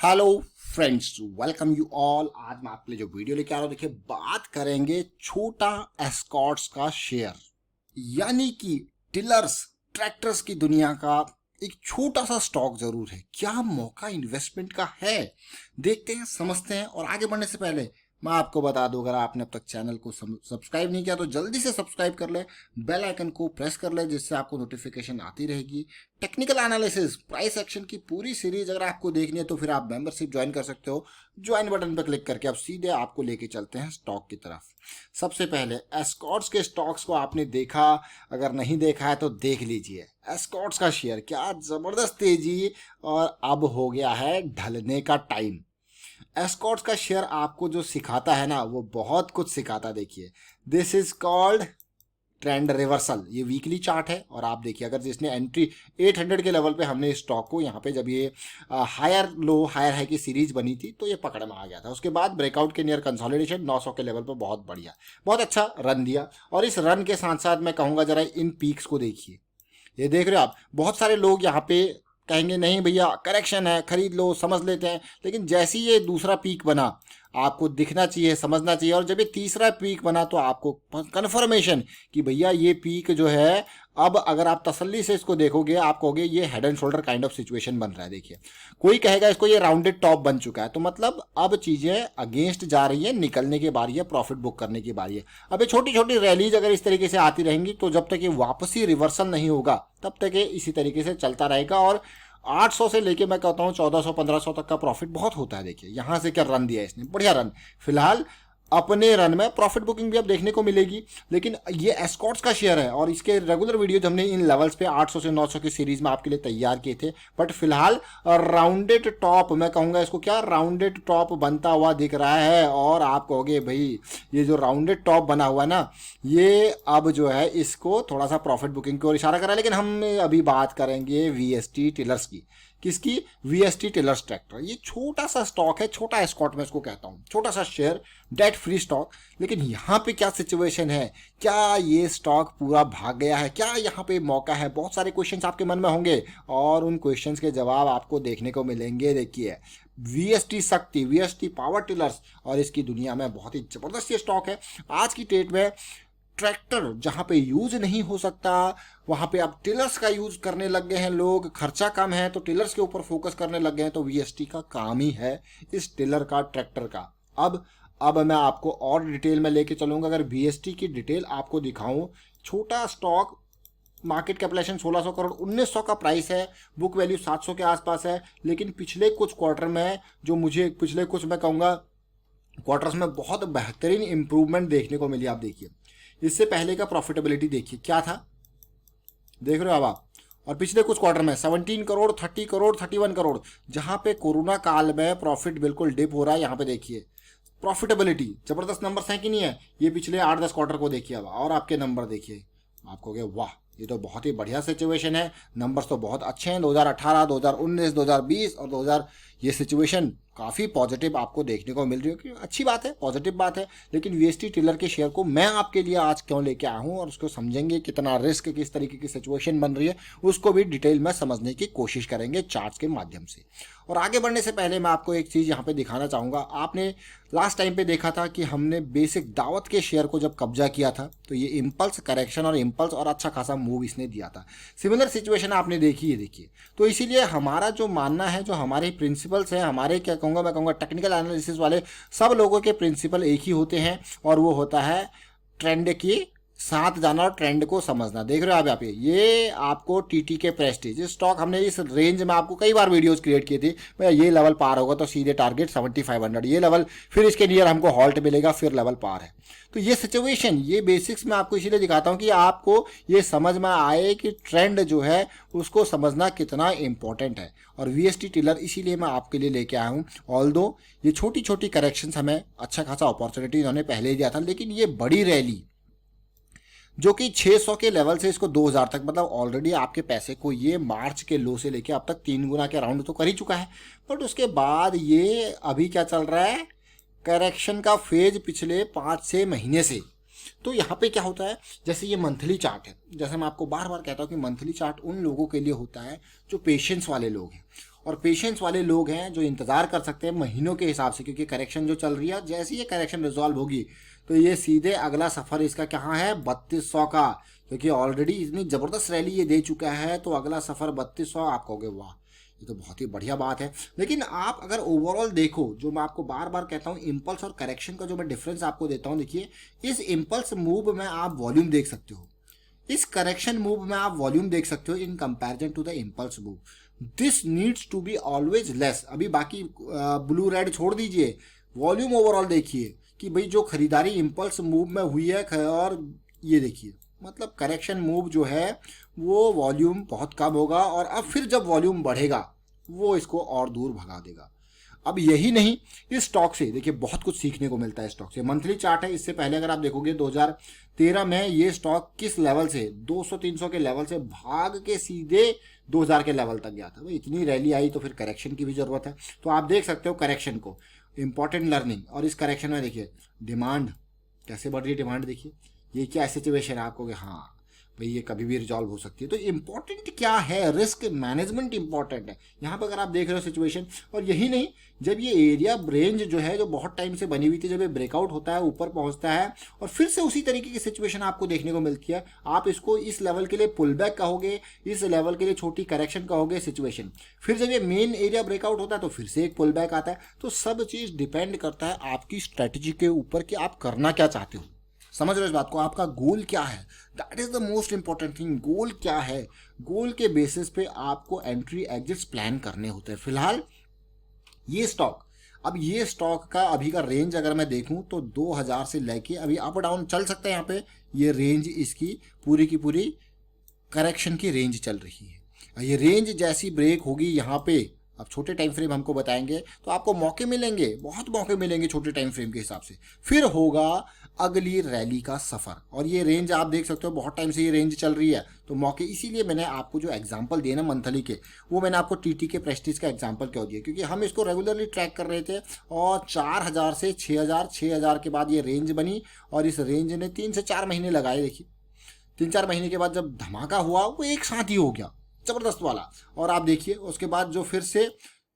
Hello friends, welcome you all. आज मैं आपके लिए जो वीडियो लेके आ रहा हूँ, देखिए बात करेंगे छोटा एस्कॉर्ट्स का शेयर, यानी कि टिलर्स ट्रैक्टर्स की दुनिया का एक छोटा सा स्टॉक जरूर है। क्या मौका इन्वेस्टमेंट का है? देखते हैं, समझते हैं। और आगे बढ़ने से पहले मैं आपको बता दूं, अगर आपने अब तक चैनल को सब्सक्राइब नहीं किया तो जल्दी से सब्सक्राइब कर ले, बेल आइकन को प्रेस कर ले, जिससे आपको नोटिफिकेशन आती रहेगी। टेक्निकल एनालिसिस, प्राइस एक्शन की पूरी सीरीज अगर आपको देखनी है तो फिर आप मेंबरशिप ज्वाइन कर सकते हो। ज्वाइन बटन पर क्लिक करके अब सीधे आपको लेके चलते हैं स्टॉक की तरफ। सबसे पहले एस्कॉर्ट्स के स्टॉक्स को आपने देखा, अगर नहीं देखा है तो देख लीजिए। एस्कॉर्ट्स का शेयर क्या जबरदस्त तेजी, और अब हो गया है ढलने का टाइम। एस्कॉर्ट्स का शेयर आपको जो सिखाता है ना, वो बहुत कुछ सिखाता। देखिए, this is called trend reversal. ये वीकली चार्ट है और आप देखिए, अगर जिसने एंट्री 800 के लेवल पे हमने स्टॉक को यहाँ पे, जब ये हायर लो हायर हाई की सीरीज बनी थी तो ये पकड़ में आ गया था। उसके बाद ब्रेकआउट के नियर कंसोलिडेशन 900 के लेवल पे बहुत बढ़िया, बहुत अच्छा रन दिया। और इस रन के साथ साथ मैं कहूँगा जरा इन पीक्स को देखिए। ये देख रहे हो आप, बहुत सारे लोग यहाँ पे कहेंगे नहीं भैया करेक्शन है, खरीद लो, समझ लेते हैं। लेकिन जैसे ही ये दूसरा पीक बना, आपको दिखना चाहिए, समझना चाहिए। और जब ये तीसरा पीक बना तो आपको कन्फर्मेशन कि भैया ये पीक जो है, अब अगर आप तसल्ली से इसको देखोगे, आप कहोगे ये head and shoulder kind of situation बन रहा है। देखिए, कोई कहेगा इसको ये राउंडेड टॉप बन चुका है, तो मतलब अब चीजें अगेंस्ट जा रही है, निकलने की बारी है, प्रॉफिट बुक करने की बारी है। अब ये छोटी छोटी रैलीज अगर इस तरीके से आती रहेंगी तो जब तक ये वापसी रिवर्सल नहीं होगा तब तक ये इसी तरीके से चलता रहेगा। और 800 से लेके मैं कहता हूँ 1400 1500 तक का प्रॉफिट बहुत होता है। देखिए यहां से क्या रन दिया इसने, बढ़िया रन। फिलहाल अपने रन में प्रॉफिट बुकिंग भी अब देखने को मिलेगी। लेकिन ये एस्कॉर्ट्स का शेयर है और इसके रेगुलर वीडियोज हमने इन लेवल्स पे 800 से 900 की सीरीज में आपके लिए तैयार किए थे। बट फिलहाल राउंडेड टॉप, मैं कहूंगा इसको क्या, राउंडेड टॉप बनता हुआ दिख रहा है। और आप कहोगे भाई ये जो राउंडेड टॉप बना हुआ है ना, ये अब जो है इसको थोड़ा सा प्रॉफिट बुकिंग की ओर इशारा कर रहा है। लेकिन हम अभी बात करेंगे वीएसटी टिलर्स की। किसकी? VST tillers tractor. ये छोटा सा स्टॉक है, छोटा एस्कॉर्ट मैं इसको कहता हूँ, छोटा सा शेयर, डेट फ्री स्टॉक। लेकिन यहाँ पे क्या सिचुएशन है? क्या ये स्टॉक पूरा भाग गया है? क्या यहाँ पे मौका है? बहुत सारे क्वेश्चंस आपके मन में होंगे और उन क्वेश्चंस के जवाब आपको देखने को मिलेंगे। देखिए, वीएसटी शक्ति, वीएसटी पावर टिलर्स, और इसकी दुनिया में बहुत ही जबरदस्त ये स्टॉक है। आज की डेट में ट्रैक्टर जहां पे यूज नहीं हो सकता, वहां पे अब टिलर्स का यूज करने लग गए हैं लोग। खर्चा कम है तो टिलर्स के ऊपर फोकस करने लग गए हैं। तो वीएसटी का काम ही है इस टिलर का, ट्रैक्टर का। अब मैं आपको और डिटेल में लेके चलूंगा। अगर वीएसटी की डिटेल आपको दिखाऊं, छोटा स्टॉक, मार्केट कैपिटलाइजेशन 1600 करोड़, 1900 का प्राइस है, बुक वैल्यू 700 के आसपास है। लेकिन पिछले कुछ क्वार्टर में, जो मुझे पिछले कुछ मैं कहूँगा क्वार्टर्स में बहुत बेहतरीन इंप्रूवमेंट देखने को मिली। आप देखिए, इससे पहले का प्रॉफिटेबिलिटी देखिए क्या था, देख रहे हो अब आप। और पिछले कुछ क्वार्टर में 17 करोड़, 30 करोड़, 31 करोड़, जहां पे कोरोना काल में प्रॉफिट बिल्कुल डिप हो रहा है। यहाँ पे देखिए प्रॉफिटेबिलिटी, जबरदस्त नंबर्स हैं कि नहीं है? ये पिछले 8-10 क्वार्टर को देखिए अब, और आपके नंबर देखिए, आप कहोगे वाह ये तो बहुत ही बढ़िया सिचुएशन है। नंबर्स तो बहुत अच्छे हैं। 2018, 2019, 2020 और 2000, ये सिचुएशन काफ़ी पॉजिटिव आपको देखने को मिल रही है, कि अच्छी बात है, पॉजिटिव बात है। लेकिन वीएसटी टिलर के शेयर को मैं आपके लिए आज क्यों लेके आया हूँ और उसको समझेंगे, कितना रिस्क, किस तरीके की सिचुएशन बन रही है, उसको भी डिटेल में समझने की कोशिश करेंगे चार्ट्स के माध्यम से। और आगे बढ़ने से पहले मैं आपको एक चीज़ यहाँ पे दिखाना चाहूँगा। आपने लास्ट टाइम पे देखा था कि हमने बेसिक दावत के शेयर को जब कब्जा किया था तो ये इम्पल्स करेक्शन और इम्पल्स और अच्छा खासा मूव इसने दिया था। सिमिलर सिचुएशन आपने देखी है। देखिए, तो इसीलिए हमारा जो मानना है, जो हमारे प्रिंसिपल्स हैं, हमारे क्या कहूँगा, मैं कहूँगा टेक्निकल एनालिसिस वाले सब लोगों के प्रिंसिपल एक ही होते हैं, और वो होता है ट्रेंड की साथ जाना और ट्रेंड को समझना। देख रहे हो आप यहाँ पे, ये आपको टीटी के प्रेस्टीज स्टॉक, हमने इस रेंज में आपको कई बार वीडियोस क्रिएट किए थे। भैया ये लेवल पार होगा तो सीधे टारगेट 7500, ये लेवल, फिर इसके नियर हमको हॉल्ट मिलेगा, फिर लेवल पार है। तो ये सिचुएशन, ये बेसिक्स में आपको इसीलिए दिखाता हूँ कि आपको ये समझ में आए कि ट्रेंड जो है उसको समझना कितना इंपॉर्टेंट है। और वीएसटी टिलर इसीलिए मैं आपके लिए लेके आया हूँ। ऑल्दो ये छोटी छोटी करेक्शंस हमें अच्छा खासा अपॉर्चुनिटी इन्होंने पहले ही दिया था, लेकिन ये बड़ी रैली जो कि 600 के लेवल से इसको 2000 तक, मतलब ऑलरेडी आपके पैसे को ये मार्च के लो से लेके अब तक 3 गुना के राउंड तो कर ही चुका है। बट उसके बाद ये अभी क्या चल रहा है, करेक्शन का फेज पिछले 5-6 महीने से। तो यहाँ पे क्या होता है, जैसे ये मंथली चार्ट है, जैसे मैं आपको बार बार कहता हूँ कि मंथली चार्ट उन लोगों के लिए होता है जो पेशेंस वाले लोग हैं। और पेशेंस वाले लोग हैं जो इंतज़ार कर सकते हैं महीनों के हिसाब से, क्योंकि करेक्शन जो चल रही है, जैसे ये करेक्शन रिजॉल्व होगी तो ये सीधे अगला सफ़र इसका कहाँ है, 3200 का, क्योंकि ऑलरेडी इतनी ज़बरदस्त रैली ये दे चुका है, तो अगला सफ़र 3200। आप कहोगे वाह, ये तो बहुत ही बढ़िया बात है। लेकिन आप अगर ओवरऑल देखो, जो मैं आपको बार बार कहता हूँ, इम्पल्स और करेक्शन का जो मैं डिफरेंस आपको देता हूँ, देखिए इस इम्पल्स मूव में आप वॉल्यूम देख सकते हो, इस करेक्शन मूव में आप वॉल्यूम देख सकते हो in comparison to the impulse move. This needs to be always less. अभी बाकी ब्लू रेड छोड़ दीजिए, वॉल्यूम ओवरऑल देखिए कि भाई जो खरीदारी इम्पल्स मूव में हुई है, और ये देखिए मतलब करेक्शन मूव जो है वो वॉल्यूम बहुत कम होगा, और अब फिर जब वॉल्यूम बढ़ेगा वो इसको और दूर भगा देगा। अब यही नहीं, इस स्टॉक से देखिए बहुत कुछ सीखने को मिलता है। स्टॉक से मंथली चार्ट है, इससे पहले अगर आप देखोगे 2013 में ये स्टॉक किस लेवल से, 200-300 के लेवल से भाग के सीधे 2000 के लेवल तक गया था। भाई इतनी रैली आई तो फिर करेक्शन की भी ज़रूरत है। तो आप देख सकते हो करेक्शन को, इंपॉर्टेंट लर्निंग। और इस करेक्शन में देखिए डिमांड कैसे बढ़ रही है, डिमांड देखिए, ये क्या सिचुएशन है आपको कि हाँ भाई ये कभी भी रिजॉल्व हो सकती है। तो इम्पोर्टेंट क्या है, रिस्क मैनेजमेंट इंपॉर्टेंट है यहाँ पर, अगर आप देख रहे हो सिचुएशन। और यही नहीं, जब ये एरिया रेंज जो है, जो बहुत टाइम से बनी हुई थी, जब ये ब्रेकआउट होता है, ऊपर पहुंचता है और फिर से उसी तरीके की सिचुएशन आपको देखने को मिलती है, आप इसको इस लेवल के लिए पुल बैक कहोगे, इस लेवल के लिए छोटी करेक्शन कहोगे सिचुएशन। फिर जब ये मेन एरिया ब्रेकआउट होता है तो फिर से एक पुल बैक आता है। तो सब चीज़ डिपेंड करता है आपकी स्ट्रेटजी के ऊपर कि आप करना क्या चाहते हो। समझ रहे हो इस बात को, आपका गोल क्या है, that is the most important thing. Goal क्या है, गोल के बेसिस पे आपको एंट्री एग्जिट्स प्लान करने होते हैं। फिलहाल ये स्टॉक, अब ये स्टॉक का अभी का रेंज अगर मैं देखूं तो 2000 से लेके अभी अप डाउन चल सकता है। यहाँ पे ये रेंज इसकी पूरी की पूरी करेक्शन की रेंज चल रही है। ये रेंज जैसी ब्रेक होगी यहाँ पे, अब छोटे टाइम फ्रेम हमको बताएंगे तो आपको मौके मिलेंगे, बहुत मौके मिलेंगे छोटे टाइम फ्रेम के हिसाब से। फिर होगा अगली रैली का सफ़र, और ये रेंज आप देख सकते हो बहुत टाइम से ये रेंज चल रही है, तो मौके। इसीलिए मैंने आपको जो एग्जांपल दिए ना मंथली के, वो मैंने आपको टीटी के प्रेस्टीज का एग्जांपल क्यों दिया, क्योंकि हम इसको रेगुलरली ट्रैक कर रहे थे, और 4000 से 6000 के बाद ये रेंज बनी, और इस रेंज ने 3 से 4 महीने लगाए। देखिए 3-4 महीने के बाद जब धमाका हुआ वो एक साथ ही हो गया, ज़बरदस्त वाला। और आप देखिए उसके बाद जो फिर से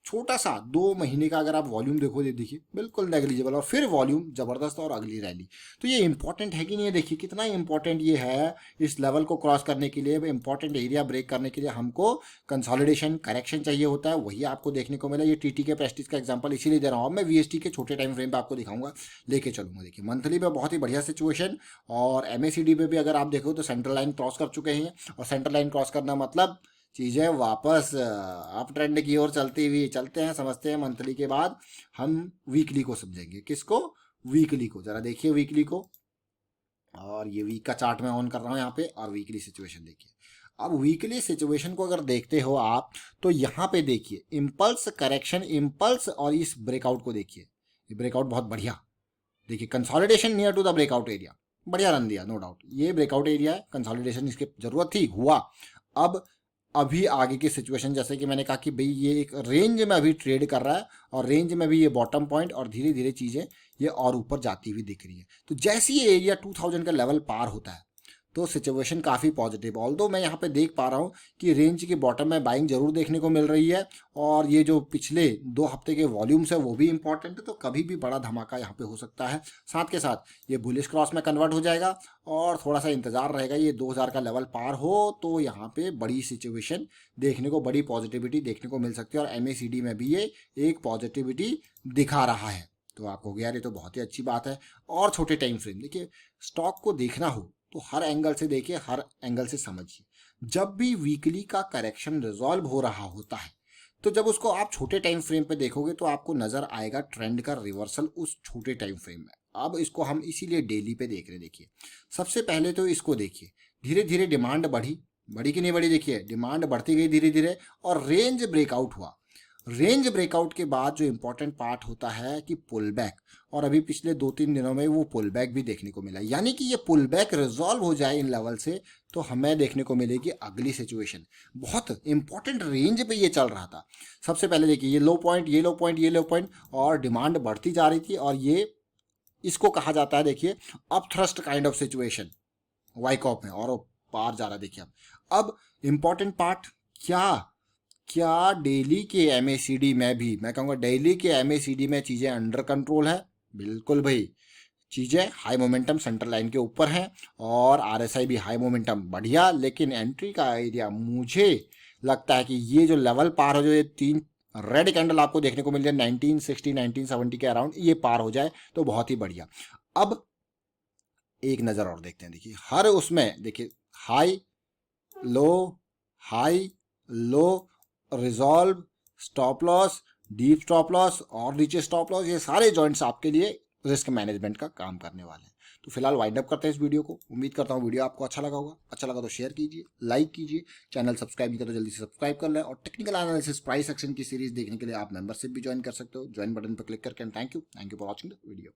छोटा सा 2 महीने का अगर आप वॉल्यूम देखो, ये देखिए बिल्कुल नेग्लिजिबल, और फिर वॉल्यूम ज़बरदस्त और अगली रैली। तो ये इंपॉर्टेंट है कि नहीं, देखिए कितना इंपॉर्टेंट ये है। इस लेवल को क्रॉस करने के लिए, इंपॉर्टेंट एरिया ब्रेक करने के लिए हमको कंसोलिडेशन, करेक्शन चाहिए होता है, वही आपको देखने को मिला। ये टीटी के प्रेस्टीज का एग्जांपल इसीलिए दे रहा हूँ। मैं वीएसटी के छोटे टाइम फ्रेम पे आपको दिखाऊंगा, लेके चलूंगा। देखिए मंथली पे बहुत ही बढ़िया सिचुएशन, और एमएसीडी पे भी अगर आप देखो तो सेंट्रल लाइन क्रॉस कर चुके हैं, और सेंट्रल लाइन क्रॉस करना मतलब चीज़ें वापस अप ट्रेंड की ओर चलती हुई चलते हैं, समझते हैं। मंथली के बाद हम वीकली को समझेंगे। किसको, वीकली को। जरा देखिए वीकली को, और ये वीक का चार्ट मैं ऑन कर रहा हूँ यहाँ पे, और वीकली सिचुएशन देखिए। अब वीकली सिचुएशन को अगर देखते हो आप, तो यहाँ पे देखिए इम्पल्स, करेक्शन, इम्पल्स, और इस ब्रेकआउट को देखिए। ये ब्रेकआउट बहुत बढ़िया, देखिए consolidation near to the breakout area, बढ़िया रन दिया, नो डाउट। ये ब्रेकआउट एरिया है, कंसोलिडेशन इसकी जरूरत थी, हुआ। अब अभी आगे की सिचुएशन, जैसे कि मैंने कहा कि भाई ये एक रेंज में अभी ट्रेड कर रहा है, और रेंज में भी ये बॉटम पॉइंट, और धीरे धीरे चीज़ें ये और ऊपर जाती हुई दिख रही है। तो जैसे ये एरिया 2000 का लेवल पार होता है तो सिचुएशन काफ़ी पॉजिटिव। ऑल्दो मैं यहाँ पे देख पा रहा हूँ कि रेंज के बॉटम में बाइंग जरूर देखने को मिल रही है, और ये जो पिछले 2 हफ्ते के वॉल्यूम्स है वो भी इंपॉर्टेंट है। तो कभी भी बड़ा धमाका यहाँ पे हो सकता है। साथ के साथ ये बुलिश क्रॉस में कन्वर्ट हो जाएगा, और थोड़ा सा इंतजार रहेगा ये 2000 का लेवल पार हो, तो यहाँ पे बड़ी सिचुएशन देखने को, बड़ी पॉजिटिविटी देखने को मिल सकती है। और एमएसीडी में भी ये एक पॉजिटिविटी दिखा रहा है। तो आपको यार ये तो बहुत ही अच्छी बात है। और छोटे टाइम फ्रेम देखिए, स्टॉक को देखना हो तो हर एंगल से देखिए, हर एंगल से समझिए। जब भी वीकली का करेक्शन रिजॉल्व हो रहा होता है, तो जब उसको आप छोटे टाइम फ्रेम पे देखोगे तो आपको नजर आएगा ट्रेंड का रिवर्सल उस छोटे टाइम फ्रेम में। अब इसको हम इसीलिए डेली पे देख रहे हैं। देखिए सबसे पहले तो इसको देखिए, धीरे धीरे डिमांड बढ़ी, बढ़ी कि नहीं बढ़ी, देखिए डिमांड बढ़ती गई धीरे धीरे, और रेंज ब्रेकआउट हुआ। रेंज ब्रेकआउट के बाद जो इंपॉर्टेंट पार्ट होता है कि पुल बैक, और अभी पिछले 2-3 दिनों में वो पुल बैक भी देखने को मिला। यानी कि ये पुल बैक रिजॉल्व हो जाए इन लेवल से, तो हमें देखने को मिलेगी अगली सिचुएशन। बहुत इंपॉर्टेंट रेंज पे ये चल रहा था। सबसे पहले देखिए ये लो पॉइंट, ये लो पॉइंट, ये लो पॉइंट, और डिमांड बढ़ती जा रही थी, और ये इसको कहा जाता है देखिए up thrust kind of situation वाइकॉप में, और वो पार जा रहा है। देखिए अब इंपॉर्टेंट पार्ट क्या क्या डेली के एमएसीडी में भी, मैं कहूँगा डेली के एमएसीडी में चीज़ें अंडर कंट्रोल है? बिल्कुल भाई, चीज़ें हाई मोमेंटम सेंटर लाइन के ऊपर हैं और आरएसआई भी हाई मोमेंटम बढ़िया, लेकिन एंट्री का एरिया मुझे लगता है कि ये जो लेवल पार हो, जो ये 3 रेड कैंडल आपको देखने को मिल जाए 1960 1970 के अराउंड, ये पार हो जाए तो बहुत ही बढ़िया। अब एक नज़र और देखते हैं। देखिए हर उसमें देखिए high low, high low, resolve, stop loss, deep stop loss और नीचे स्टॉप लॉस, ये सारे जॉइंट्स आपके लिए रिस्क मैनेजमेंट का काम करने वाले हैं। तो फिलहाल वाइंड अप करते हैं इस वीडियो को। उम्मीद करता हूँ वीडियो आपको अच्छा लगा होगा। अच्छा लगा तो शेयर कीजिए, लाइक कीजिए, चैनल सब्सक्राइब नहीं करो जल्दी से सब्सक्राइब कर लें, और टेक्निकल एनालिसिस प्राइस एक्शन की सीरीज देखने के लिए आप मेंबरशिप भी ज्वाइन कर सकते हो। ज्वाइन बटन पर क्लिक करके। Thank you for watching the video.